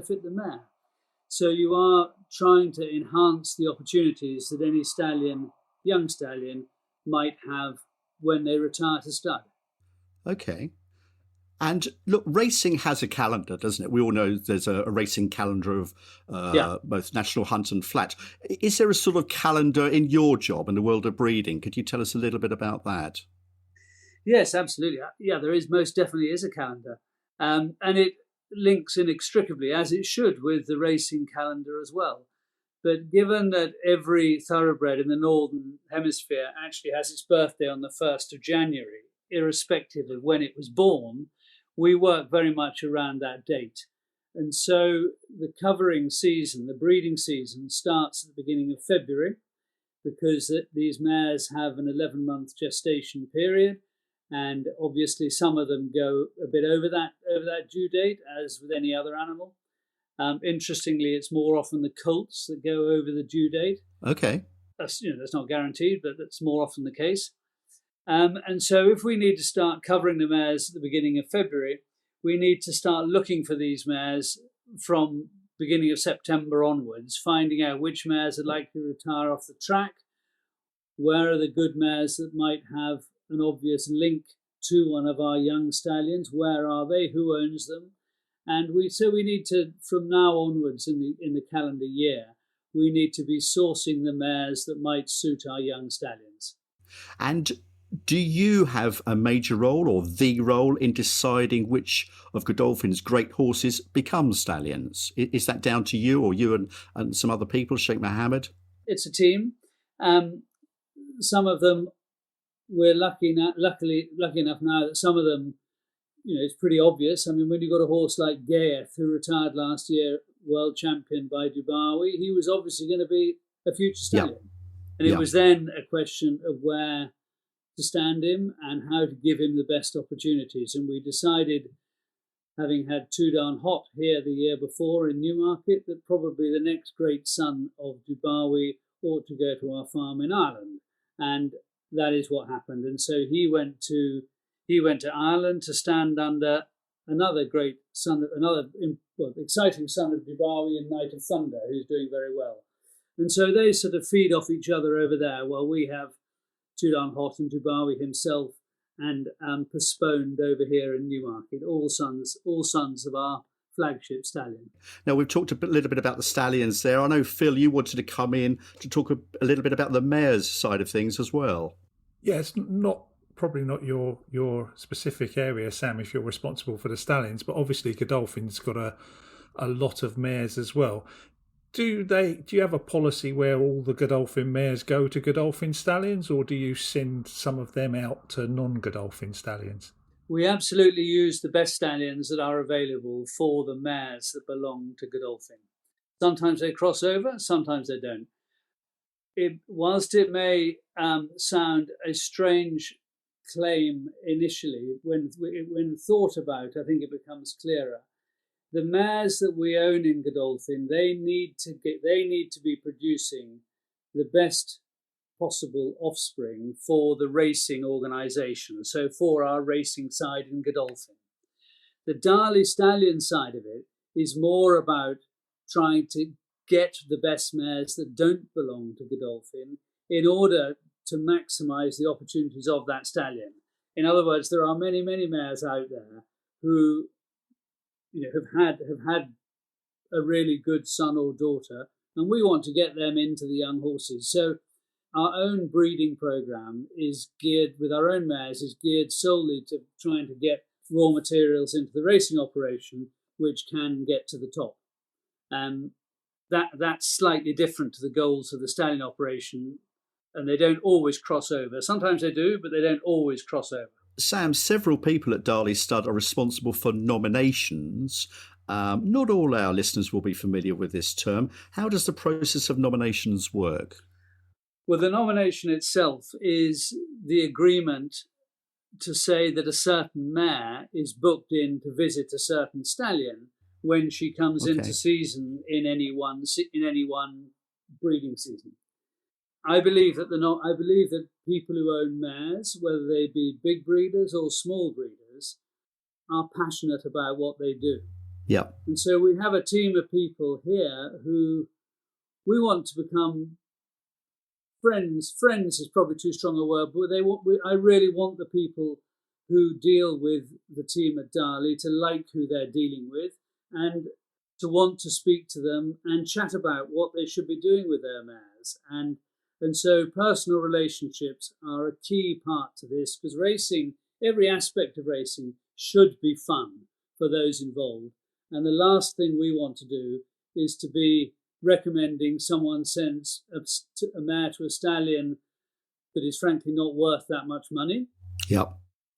benefit the mare. So you are trying to enhance the opportunities that any young stallion might have when they retire to stud. Okay. And look, racing has a calendar, doesn't it? We all know there's a racing calendar of both national hunt and flat. Is there a sort of calendar in your job in the world of breeding? Could you tell us a little bit about that? Yes, absolutely. Yeah, there is, most definitely is a calendar. And it links inextricably, as it should, with the racing calendar as well. But given that every thoroughbred in the Northern Hemisphere actually has its birthday on the 1st of January, irrespective of when it was born, we work very much around that date. And so the covering season, the breeding season, starts at the beginning of February, because these mares have an 11-month gestation period. And obviously some of them go a bit over that due date, as with any other animal. Interestingly, it's more often the colts that go over the due date. Okay. That's not guaranteed, but that's more often the case. And so if we need to start covering the mares at the beginning of February, we need to start looking for these mares from beginning of September onwards, finding out which mares are likely to retire off the track, where are the good mares that might have an obvious link to one of our young stallions, where are they, who owns them. And we need to, from now onwards in the calendar year, we need to be sourcing the mares that might suit our young stallions. And do you have a major role or the role in deciding which of Godolphin's great horses become stallions? Is that down to you, or you and some other people, Sheikh Mohammed? It's a team. Some of them, we're lucky enough now that some of them, it's pretty obvious. I mean, when you've got a horse like Gaeth, who retired last year, world champion by Dubawi, he was obviously going to be a future stallion. And it was then a question of where to stand him and how to give him the best opportunities. And we decided, having had Too Darn Hot here the year before in Newmarket, that probably the next great son of Dubawi ought to go to our farm in Ireland. And that is what happened. And so he went to Ireland to stand under another great son, exciting son of Dubawi and Night of Thunder, who's doing very well. And so they sort of feed off each other over there, while we have Too Darn Hot and Dubawi himself, and postponed over here in Newmarket, all sons of our flagship stallion. Now, we've talked a little bit about the stallions there. I know, Phil, you wanted to come in to talk a little bit about the mare's side of things as well. Yeah, it's probably not your specific area, Sam, if you're responsible for the stallions, but obviously Godolphin's got a lot of mares as well. Do you have a policy where all the Godolphin mares go to Godolphin stallions, or do you send some of them out to non-Godolphin stallions? We absolutely use the best stallions that are available for the mares that belong to Godolphin. Sometimes they cross over, sometimes they don't. Whilst it may sound a strange claim initially, when thought about, I think it becomes clearer. The mares that we own in Godolphin, they need to be producing the best possible offspring for the racing organisation, so for our racing side in Godolphin. The Darley stallion side of it is more about trying to get the best mares that don't belong to Godolphin in order to maximise the opportunities of that stallion. In other words, there are many, many mares out there who have had a really good son or daughter, and we want to get them into the young horses. So our own breeding program is geared solely to trying to get raw materials into the racing operation, which can get to the top. That's slightly different to the goals of the stallion operation, and they don't always cross over. Sometimes they do, but they don't always cross over. Sam, several people at Darley Stud are responsible for nominations. Not all our listeners will be familiar with this term. How does the process of nominations work? Well, the nomination itself is the agreement to say that a certain mare is booked in to visit a certain stallion when she comes into season in any one breeding season. I believe that people who own mares, whether they be big breeders or small breeders, are passionate about what they do. Yeah. And so we have a team of people here who we want to become friends. Friends is probably too strong a word, but I really want the people who deal with the team at Darley to like who they're dealing with and to want to speak to them and chat about what they should be doing with their mares. And so personal relationships are a key part to this, because racing, every aspect of racing should be fun for those involved. And the last thing we want to do is to be recommending someone sends a mare to a stallion that is frankly not worth that much money,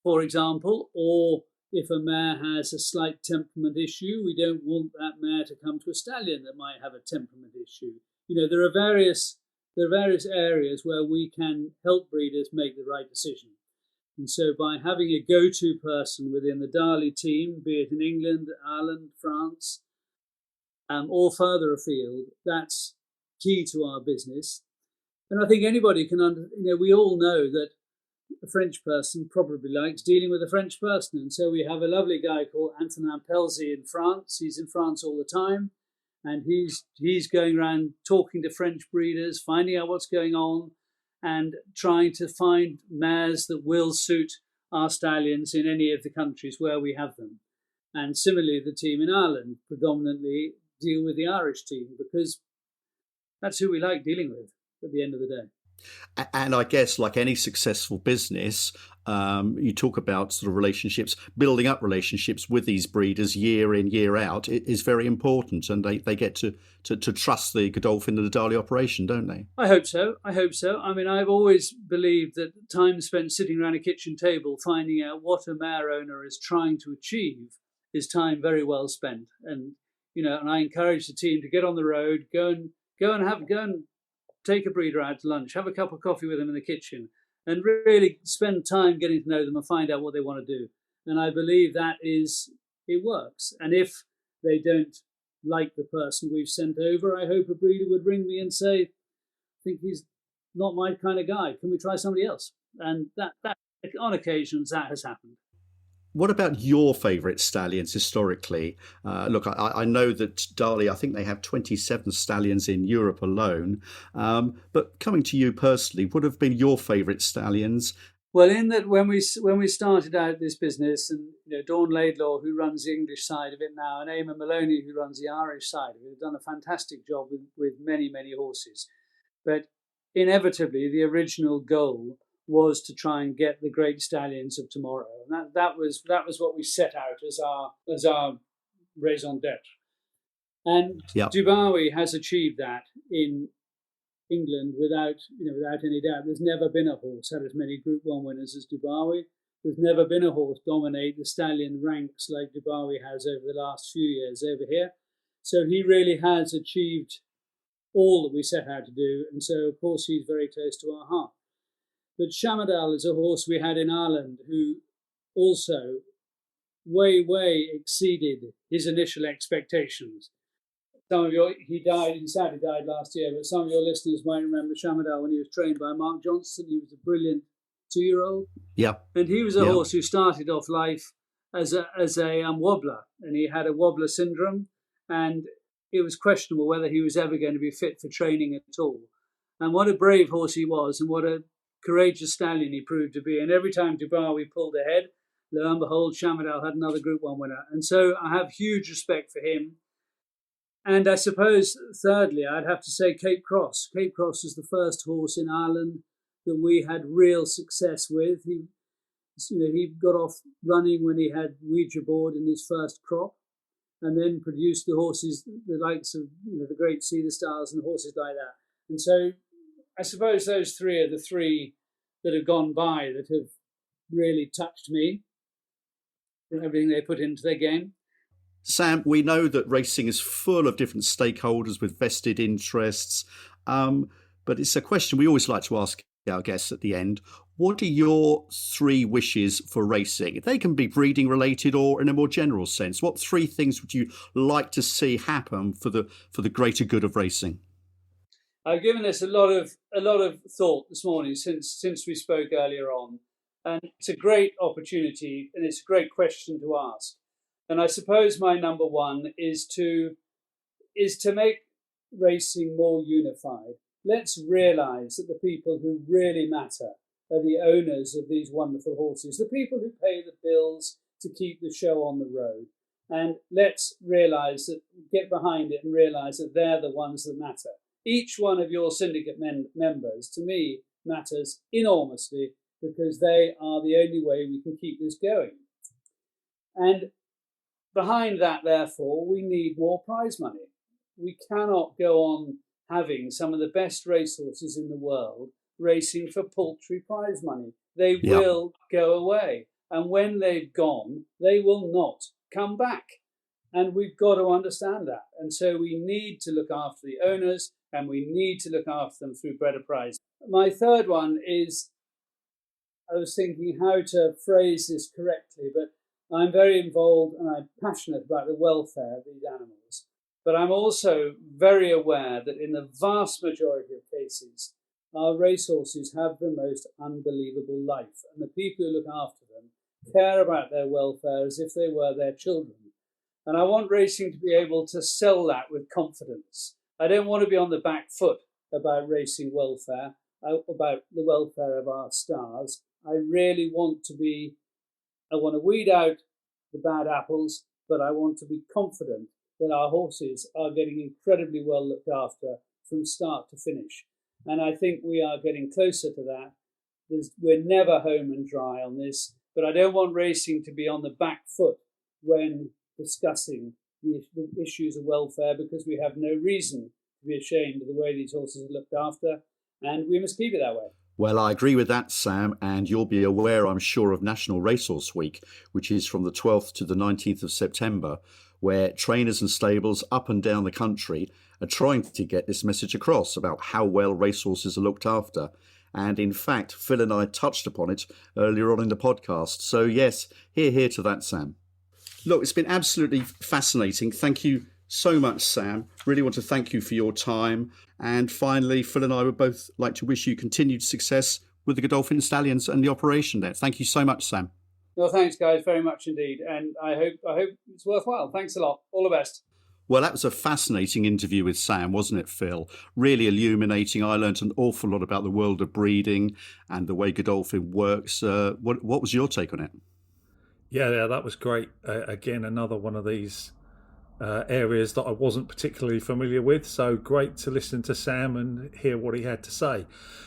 for example, or if a mare has a slight temperament issue, we don't want that mare to come to a stallion that might have a temperament issue. There are various areas where we can help breeders make the right decision. And so by having a go-to person within the Darley team, be it in England, Ireland, France, or further afield, that's key to our business. And I think anybody can, we all know that a French person probably likes dealing with a French person. And so we have a lovely guy called Antonin Pelzi in France. He's in France all the time. And he's going around talking to French breeders, finding out what's going on, and trying to find mares that will suit our stallions in any of the countries where we have them. And similarly, the team in Ireland predominantly deal with the Irish team, because that's who we like dealing with at the end of the day. And I guess, like any successful business, you talk about sort of relationships, building up relationships with these breeders year in, year out is very important. And they get to trust the Godolphin and the Darley operation, don't they? I hope so. I mean, I've always believed that time spent sitting around a kitchen table finding out what a mare owner is trying to achieve is time very well spent. And, and I encourage the team to get on the road, go and take a breeder out to lunch, have a cup of coffee with them in the kitchen, and really spend time getting to know them and find out what they want to do. And I believe it works. And if they don't like the person we've sent over, I hope a breeder would ring me and say, I think he's not my kind of guy. Can we try somebody else? And that on occasions, that has happened. What about your favourite stallions historically? Look, I know that Darley, I think they have 27 stallions in Europe alone. But coming to you personally, what have been your favourite stallions? Well, in that when we started out this business, and Dawn Laidlaw, who runs the English side of it now, and Eamon Maloney, who runs the Irish side of it, have done a fantastic job with many, many horses. But inevitably, the original goal was to try and get the great stallions of tomorrow, and that was what we set out as our raison d'être. And Dubawi has achieved that in England without any doubt. There's never been a horse had as many Group 1 winners as Dubawi. There's never been a horse dominate the stallion ranks like Dubawi has over the last few years over here. So he really has achieved all that we set out to do, and so of course he's very close to our heart. But Shamadal is a horse we had in Ireland who also way exceeded his initial expectations. He sadly died last year, but some of your listeners might remember Shamadal when he was trained by Mark Johnson. He was a brilliant 2-year-old. Yeah. And he was a horse who started off life as a wobbler, and he had a wobbler syndrome, and it was questionable whether he was ever going to be fit for training at all. And what a brave horse he was, and what a courageous stallion he proved to be. And every time Dubawi pulled ahead, lo and behold, Shamadal had another Group 1 winner. And so I have huge respect for him. And I suppose, thirdly, I'd have to say Cape Cross. Cape Cross was the first horse in Ireland that we had real success with. He got off running when he had Ouija board in his first crop, and then produced the horses, the likes of the great Cedar Stars and horses like that. And so I suppose those three are the three that have gone by that have really touched me, everything they put into their game. Sam, we know that racing is full of different stakeholders with vested interests, but it's a question we always like to ask our guests at the end. What are your 3 wishes for racing? They can be breeding related or in a more general sense. What 3 things would you like to see happen for the greater good of racing? I've given this a lot of thought this morning since we spoke earlier on, and it's a great opportunity and it's a great question to ask. And I suppose my number one is to make racing more unified. Let's realise that the people who really matter are the owners of these wonderful horses, the people who pay the bills to keep the show on the road. And let's realise that, get behind it and realise that they're the ones that matter. Each one of your syndicate members, to me, matters enormously, because they are the only way we can keep this going. And behind that, therefore, we need more prize money. We cannot go on having some of the best racehorses in the world racing for paltry prize money. They will go away. And when they've gone, they will not come back. And we've got to understand that. And so we need to look after the owners, and we need to look after them through better prize. My third one is, I was thinking how to phrase this correctly, but I'm very involved and I'm passionate about the welfare of these animals. But I'm also very aware that in the vast majority of cases, our racehorses have the most unbelievable life. And the people who look after them care about their welfare as if they were their children. And I want racing to be able to sell that with confidence. I don't want to be on the back foot about racing welfare, about the welfare of our stars. I really want to weed out the bad apples, but I want to be confident that our horses are getting incredibly well looked after from start to finish. And I think we are getting closer to that. We're never home and dry on this, but I don't want racing to be on the back foot when discussing the issues of welfare, because we have no reason to be ashamed of the way these horses are looked after, and we must keep it that way. Well, I agree with that, Sam, and you'll be aware, I'm sure, of National Racehorse Week, which is from the 12th to the 19th of September, where trainers and stables up and down the country are trying to get this message across about how well racehorses are looked after. And in fact, Phil and I touched upon it earlier on in the podcast. So yes, hear to that, Sam. Look, it's been absolutely fascinating. Thank you so much, Sam. Really want to thank you for your time. And finally, Phil and I would both like to wish you continued success with the Godolphin Stallions and the operation there. Thank you so much, Sam. Well, thanks, guys, very much indeed. And I hope it's worthwhile. Thanks a lot. All the best. Well, that was a fascinating interview with Sam, wasn't it, Phil? Really illuminating. I learnt an awful lot about the world of breeding and the way Godolphin works. What was your take on it? Yeah, that was great. Again, another one of these areas that I wasn't particularly familiar with. So great to listen to Sam and hear what he had to say.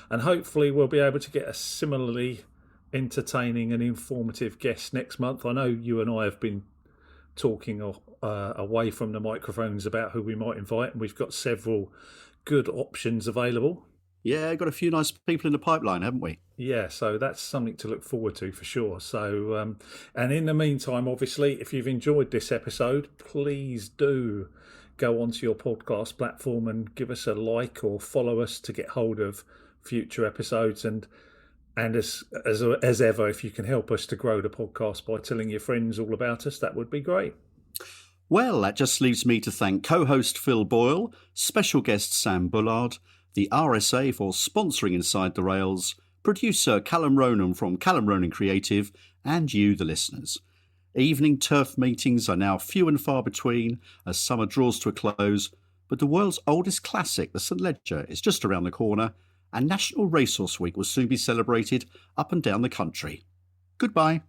And hopefully we'll be able to get a similarly entertaining and informative guest next month. I know you and I have been talking away from the microphones about who we might invite, and we've got several good options available. Yeah, got a few nice people in the pipeline, haven't we? Yeah, so that's something to look forward to for sure. So, and in the meantime, obviously, if you've enjoyed this episode, please do go onto your podcast platform and give us a like or follow us to get hold of future episodes. And as ever, if you can help us to grow the podcast by telling your friends all about us, that would be great. Well, that just leaves me to thank co-host Phil Boyle, special guest Sam Bullard, the RSA for sponsoring Inside the Rails, producer Callum Ronan from Callum Ronan Creative, and you, the listeners. Evening turf meetings are now few and far between as summer draws to a close, but the world's oldest classic, the St Ledger, is just around the corner, and National Racehorse Week will soon be celebrated up and down the country. Goodbye.